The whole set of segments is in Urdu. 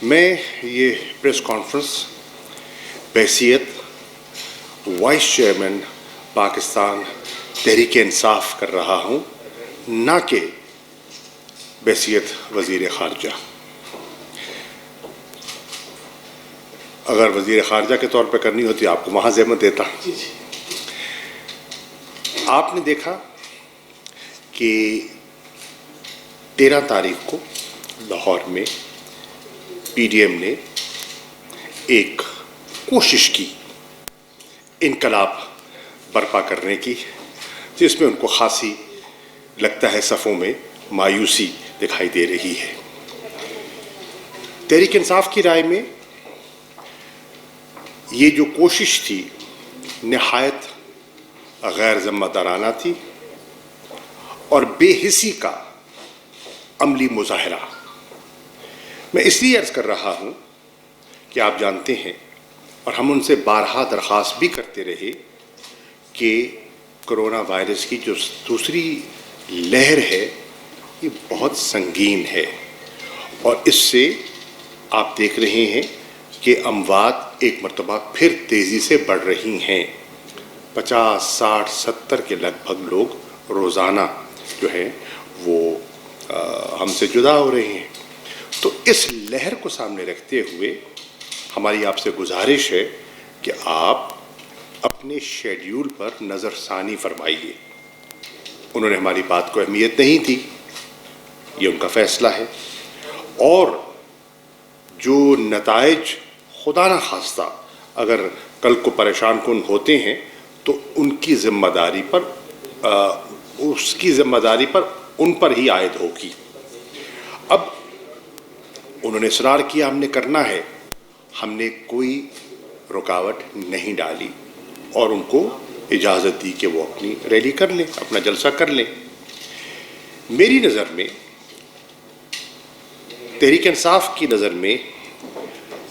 میں یہ پریس کانفرنس بحیثیت وائس چیئرمین پاکستان تحریک انصاف کر رہا ہوں، نہ کہ بحیثیت وزیر خارجہ۔ اگر وزیر خارجہ کے طور پہ کرنی ہوتی آپ کو وہاں زحمت دیتا۔ آپ نے دیکھا کہ 13 تاریخ کو لاہور میں پی ڈی ایم نے ایک کوشش کی انقلاب برپا کرنے کی، جس میں ان کو خاصی لگتا ہے صفوں میں مایوسی دکھائی دے رہی ہے۔ تحریک انصاف کی رائے میں یہ جو کوشش تھی نہایت غیر ذمہ دارانہ تھی اور بے حسی کا عملی مظاہرہ۔ میں اس لیے عرض کر رہا ہوں کہ آپ جانتے ہیں اور ہم ان سے بارہا درخواست بھی کرتے رہے کہ کرونا وائرس کی جو دوسری لہر ہے یہ بہت سنگین ہے، اور اس سے آپ دیکھ رہے ہیں کہ اموات ایک مرتبہ پھر تیزی سے بڑھ رہی ہیں۔ 50، 60، 70 کے لگ بھگ لوگ روزانہ جو ہے وہ ہم سے جدا ہو رہے ہیں۔ تو اس لہر کو سامنے رکھتے ہوئے ہماری آپ سے گزارش ہے کہ آپ اپنے شیڈیول پر نظر ثانی فرمائیے۔ انہوں نے ہماری بات کو اہمیت نہیں دی، یہ ان کا فیصلہ ہے، اور جو نتائج خدا نہ خواستہ اگر کل کو پریشان کن ہوتے ہیں تو ان کی ذمہ داری پر ان پر ہی عائد ہوگی۔ اب انہوں نے اصرار کیا ہم نے کرنا ہے، ہم نے کوئی رکاوٹ نہیں ڈالی اور ان کو اجازت دی کہ وہ اپنی ریلی کر لیں، اپنا جلسہ کر لیں۔ میری نظر میں، تحریک انصاف کی نظر میں،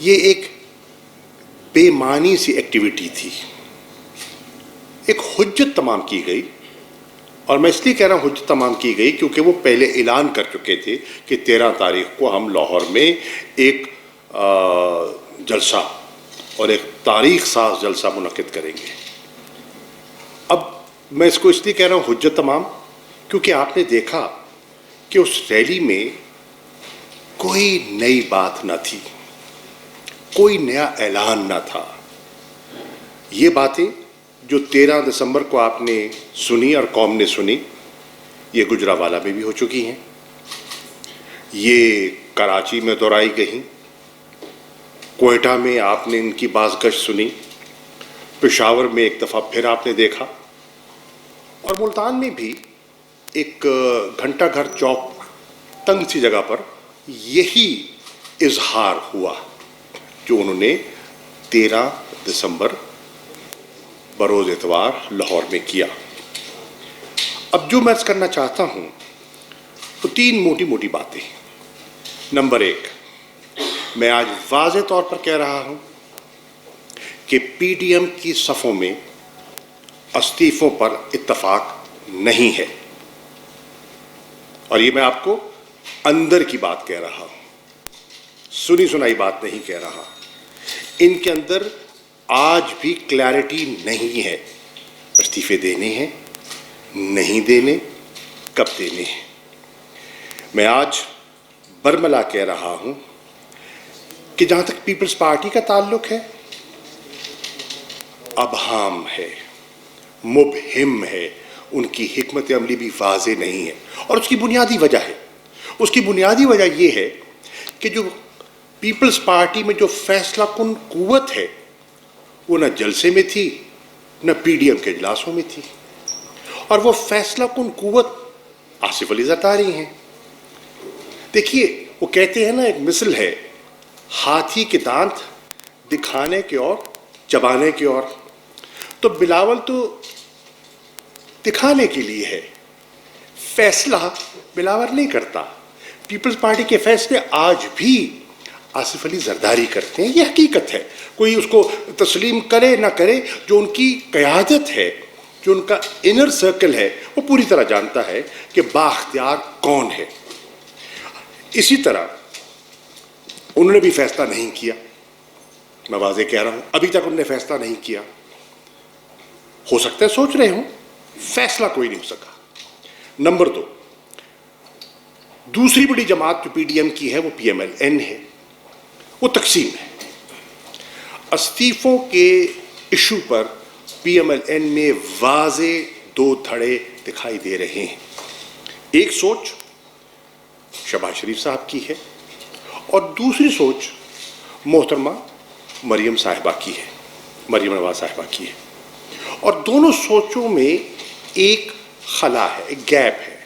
یہ ایک بے معنی سی ایکٹیویٹی تھی۔ ایک حجت تمام کی گئی، اور میں اس لیے کہہ رہا ہوں حجت تمام کی گئی کیونکہ وہ پہلے اعلان کر چکے تھے کہ 13 تاریخ کو ہم لاہور میں ایک جلسہ اور ایک تاریخ ساز جلسہ منعقد کریں گے۔ اب میں اس کو اس لیے کہہ رہا ہوں حجت تمام کیونکہ آپ نے دیکھا کہ اس ریلی میں کوئی نئی بات نہ تھی، کوئی نیا اعلان نہ تھا۔ یہ باتیں جو 13 دسمبر کو آپ نے سنی اور قوم نے سنی، یہ گجرانوالہ میں بھی ہو چکی ہیں، یہ کراچی میں دہرائی گئیں، کوئٹہ میں آپ نے ان کی بازگشت سنی، پشاور میں ایک دفعہ پھر آپ نے دیکھا، اور ملتان میں بھی ایک گھنٹہ گھر چوک تنگ سی جگہ پر یہی اظہار ہوا جو انہوں نے 13 دسمبر بروز اتوار لاہور میں کیا۔ اب جو میں عرض کرنا چاہتا ہوں وہ 3 موٹی موٹی باتیں۔ نمبر 1، میں آج واضح طور پر کہہ رہا ہوں کہ پی ڈی ایم کی صفوں میں استعفوں پر اتفاق نہیں ہے، اور یہ میں آپ کو اندر کی بات کہہ رہا ہوں، سنی سنائی بات نہیں کہہ رہا۔ ان کے اندر آج بھی کلیئرٹی نہیں ہے، استعفے دینے ہیں نہیں دینے، کب دینے ہیں۔ میں آج برملا کہہ رہا ہوں کہ جہاں تک پیپلز پارٹی کا تعلق ہے، ابہام ہے، مبہم ہے، ان کی حکمت عملی بھی واضح نہیں ہے، اور اس کی بنیادی وجہ ہے، اس کی بنیادی وجہ یہ ہے کہ جو پیپلز پارٹی میں جو فیصلہ کن قوت ہے وہ نہ جلسے میں تھی نہ پی ڈی ایم کے اجلاسوں میں تھی، اور وہ فیصلہ کن قوت آصف علی زرداری ہیں۔ دیکھیے وہ کہتے ہیں نا، ایک مثل ہے، ہاتھی کے دانت دکھانے کے اور چبانے کے اور، تو بلاول تو دکھانے کے لیے ہے، فیصلہ بلاول نہیں کرتا۔ پیپلز پارٹی کے فیصلے آج بھی آصف علی زرداری کرتے ہیں، یہ حقیقت ہے، کوئی اس کو تسلیم کرے نہ کرے، جو ان کی قیادت ہے، جو ان کا انر سرکل ہے، وہ پوری طرح جانتا ہے کہ بااختیار کون ہے۔ اسی طرح انہوں نے بھی فیصلہ نہیں کیا. میں واضح کہہ رہا ہوں, ابھی تک انہوں نے فیصلہ نہیں کیا. ہو سکتا ہے سوچ رہے ہوں, فیصلہ کوئی نہیں ہو سکا. نمبر 2, دوسری بڑی جماعت جو پی ڈی ایم کی ہے وہ پی ایم ایل این ہے, وہ تقسیم ہے. استعفوں کے ایشو پر پی ایم ایل این میں واضح 2 دھڑے دکھائی دے رہے ہیں. ایک سوچ شہباز شریف صاحب کی ہے اور دوسری سوچ محترمہ مریم صاحبہ کی ہے, مریم نواز صاحبہ کی ہے. اور دونوں سوچوں میں ایک خلا ہے, ایک گیپ ہے,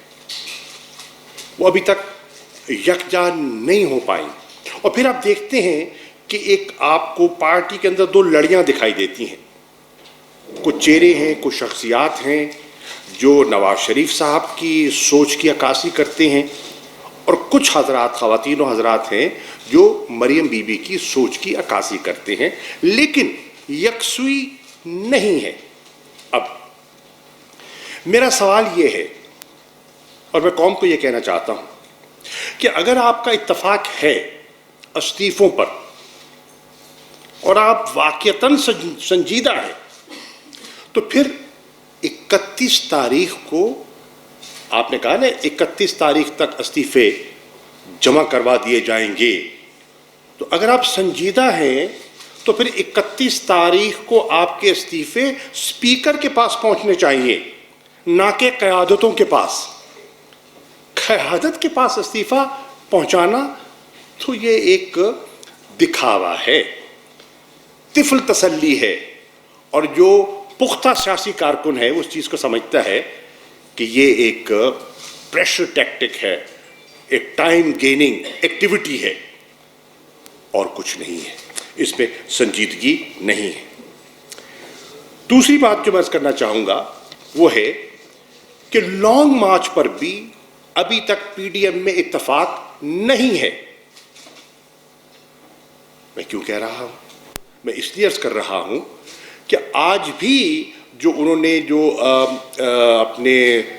وہ ابھی تک یکجان نہیں ہو پائیں. اور پھر آپ دیکھتے ہیں کہ ایک آپ کو پارٹی کے اندر 2 لڑیاں دکھائی دیتی ہیں. کچھ چہرے ہیں, کچھ شخصیات ہیں جو نواز شریف صاحب کی سوچ کی عکاسی کرتے ہیں, اور کچھ حضرات, خواتین و حضرات ہیں جو مریم بی بی کی سوچ کی عکاسی کرتے ہیں, لیکن یکسوئی نہیں ہے. اب میرا سوال یہ ہے, اور میں قوم کو یہ کہنا چاہتا ہوں کہ اگر آپ کا اتفاق ہے استعفوں پر اور آپ واقعتاً سنجیدہ ہیں, تو پھر 31 تاریخ کو آپ نے کہا نا 31 تاریخ تک استعفے جمع کروا دیے جائیں گے. تو اگر آپ سنجیدہ ہیں تو پھر 31 تاریخ کو آپ کے استعفے اسپیکر کے پاس پہنچنے چاہیے, نہ کہ قیادتوں کے پاس. قیادت کے پاس استعفیٰ پہنچانا تو یہ ایک دکھاوا ہے, طفل تسلی ہے. اور جو پختہ سیاسی کارکن ہے اس چیز کو سمجھتا ہے کہ یہ ایک پریشر ٹیکٹک ہے, ایک ٹائم گیننگ ایکٹیویٹی ہے, اور کچھ نہیں ہے, اس میں سنجیدگی نہیں ہے. دوسری بات جو میں عرض کرنا چاہوں گا وہ ہے کہ لانگ مارچ پر بھی ابھی تک پی ڈی ایم میں اتفاق نہیں ہے. میں کیوں کہہ رہا ہوں؟ میں اس لیے عرض کر رہا ہوں کہ آج بھی جو انہوں نے جو اپنے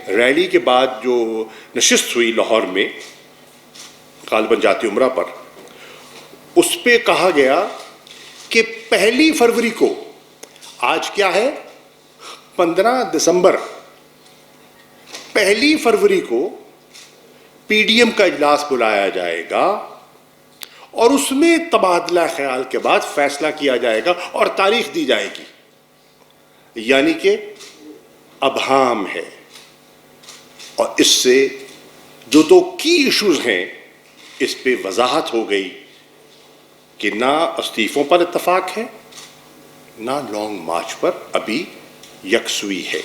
ریلی کے بعد جو نشست ہوئی لاہور میں غالباً جاتی عمرہ پر, اس پہ کہا گیا کہ 1 فروری کو, آج کیا ہے 15 دسمبر, 1 فروری کو پی ڈی ایم کا اجلاس بلایا جائے گا اور اس میں تبادلہ خیال کے بعد فیصلہ کیا جائے گا اور تاریخ دی جائے گی. یعنی کہ ابہام ہے, اور اس سے جو 2 کی ایشوز ہیں اس پہ وضاحت ہو گئی کہ نہ استعفوں پر اتفاق ہے, نہ لانگ مارچ پر ابھی یکسوئی ہے.